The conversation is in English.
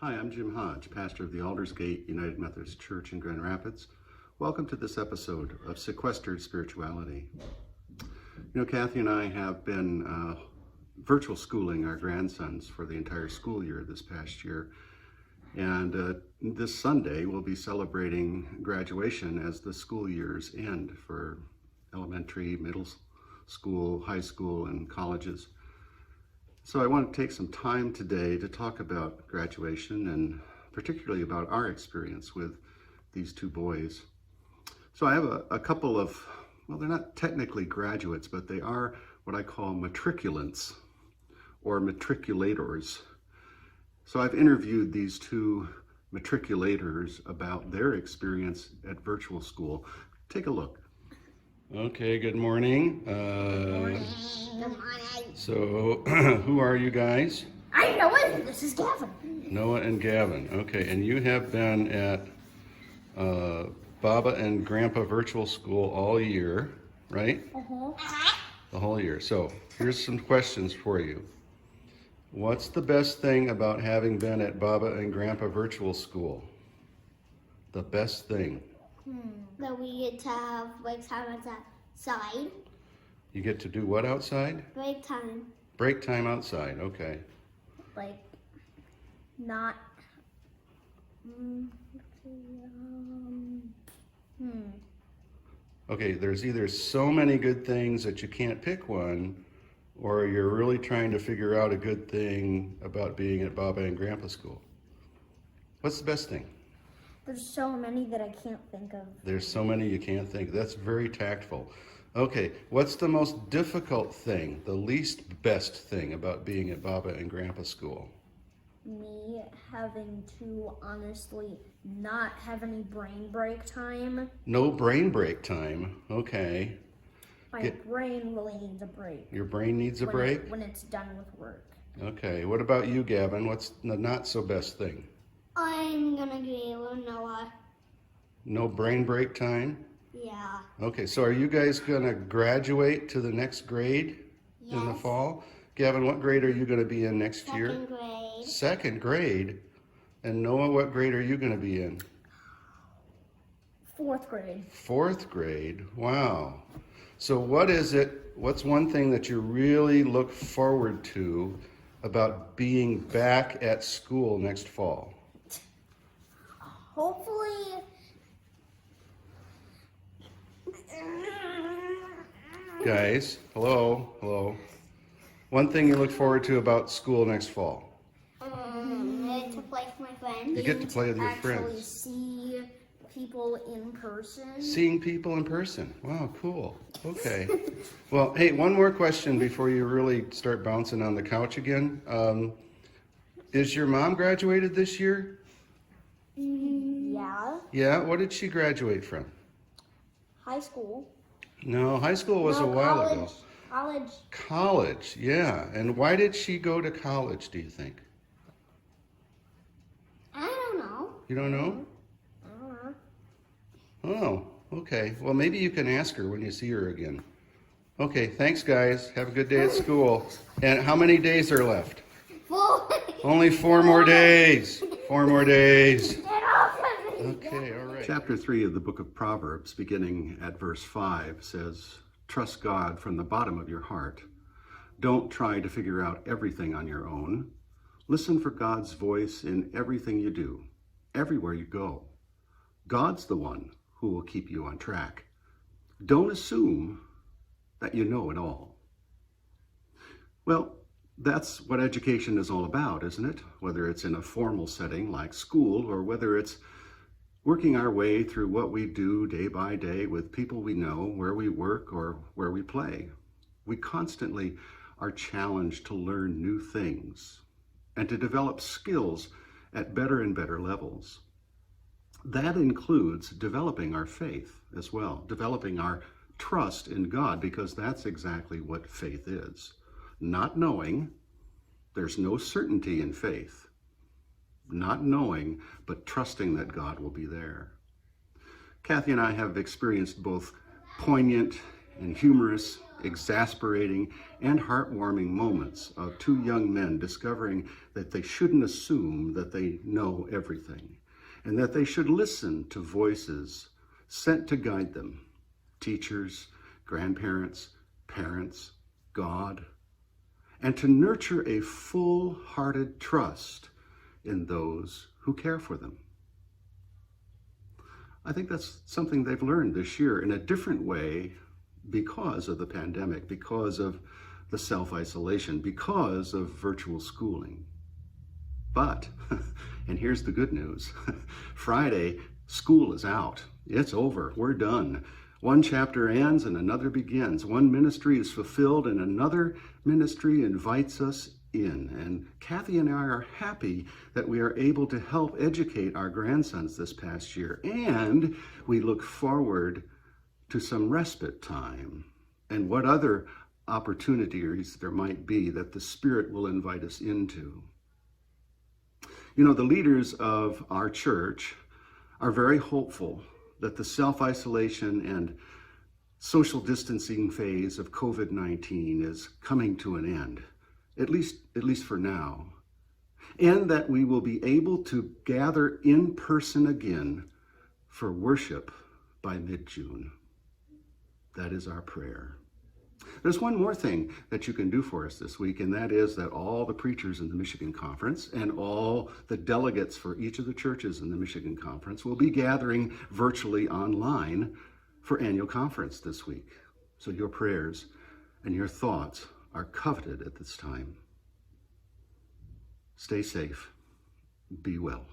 Hi, I'm Jim Hodge, pastor of the Aldersgate United Methodist Church in Grand Rapids. Welcome to this episode of Sequestered Spirituality. Kathy and I have been virtual schooling our grandsons for the entire school year this past year. And this Sunday, we'll be celebrating graduation as the school years end for elementary, middle school, high school, and colleges. So I want to take some time today to talk about graduation and particularly about our experience with these two boys. So I have a couple of, well, they're not technically graduates, but they are what I call matriculants or matriculators. So I've interviewed these two matriculators about their experience at virtual school. Take a look. Okay, good morning. Good morning. So, who are you guys? I'm Noah, this is Gavin. Noah and Gavin. Okay, and you have been at Baba and Grandpa Virtual School all year, right? The whole year. So, here's some questions for you. What's the best thing about having been at Baba and Grandpa Virtual School? The best thing? That we get to have break time outside. You get to do what outside? Break time. Break time outside, okay. Like, not. Okay, there's either so many good things that you can't pick one, or you're really trying to figure out a good thing about being at Baba and Grandpa School. What's the best thing? There's so many that I can't think of. There's so many you can't think. That's very tactful. Okay, what's the most difficult thing, the least best thing about being at Baba and Grandpa School? Me having to honestly not have any brain break time. No brain break time, okay. My brain really needs a break. Your brain needs a break? When it's done with work. Okay, what about you, Gavin? What's the not so best thing? I'm gonna be with Noah. No brain break time? Yeah. Okay, so are you guys gonna graduate to the next grade in the fall? Gavin, what grade are you gonna be in next year? Second grade. Second grade? And Noah, what grade are you gonna be in? Fourth grade. Fourth grade, wow. So what's one thing that you really look forward to about being back at school next fall? Hopefully, Guys, hello. One thing you look forward to about school next fall? I get to play with my friends. You get to play with your Actually friends. see people in person. Seeing people in person. Wow, cool. Okay. Well, hey, one more question before you really start bouncing on the couch again. Is your mom graduated this year? Yeah. Yeah, what did she graduate from? High school. No, high school was a while ago. College. College, yeah. And why did she go to college, do you think? I don't know. You don't know? I don't know. Oh, okay. Well, maybe you can ask her when you see her again. Okay, thanks, guys. Have a good day at school. And how many days are left? 4. Only 4 more days. 4 more days. Okay, all right. Chapter 3 of the book of Proverbs, beginning at verse 5, says, "Trust God from the bottom of your heart. Don't try to figure out everything on your own. Listen for God's voice in everything you do, everywhere you go. God's the one who will keep you on track. Don't assume that you know it all." Well, that's what education is all about, isn't it? Whether it's in a formal setting like school or whether it's working our way through what we do day by day with people we know, where we work or where we play. We constantly are challenged to learn new things and to develop skills at better and better levels. That includes developing our faith as well, developing our trust in God, because that's exactly what faith is. Not knowing, there's no certainty in faith. Not knowing, but trusting that God will be there. Kathy and I have experienced both poignant and humorous, exasperating, and heartwarming moments of two young men discovering that they shouldn't assume that they know everything, and that they should listen to voices sent to guide them, teachers, grandparents, parents, God, and to nurture a full-hearted trust in those who care for them. I think that's something they've learned this year in a different way because of the pandemic, because of the self-isolation, because of virtual schooling. But, and here's the good news, Friday, school is out. It's over. We're done. One chapter ends and another begins. One ministry is fulfilled and another ministry invites us in. And Kathy and I are happy that we are able to help educate our grandsons this past year. And we look forward to some respite time and what other opportunities there might be that the Spirit will invite us into. You know, the leaders of our church are very hopeful that the self-isolation and social distancing phase of COVID-19 is coming to an end, at least for now, and that we will be able to gather in person again for worship by mid-June. That is our prayer. There's one more thing that you can do for us this week, and that is that all the preachers in the Michigan Conference and all the delegates for each of the churches in the Michigan Conference will be gathering virtually online for annual conference this week. So your prayers and your thoughts are coveted at this time. Stay safe. Be well.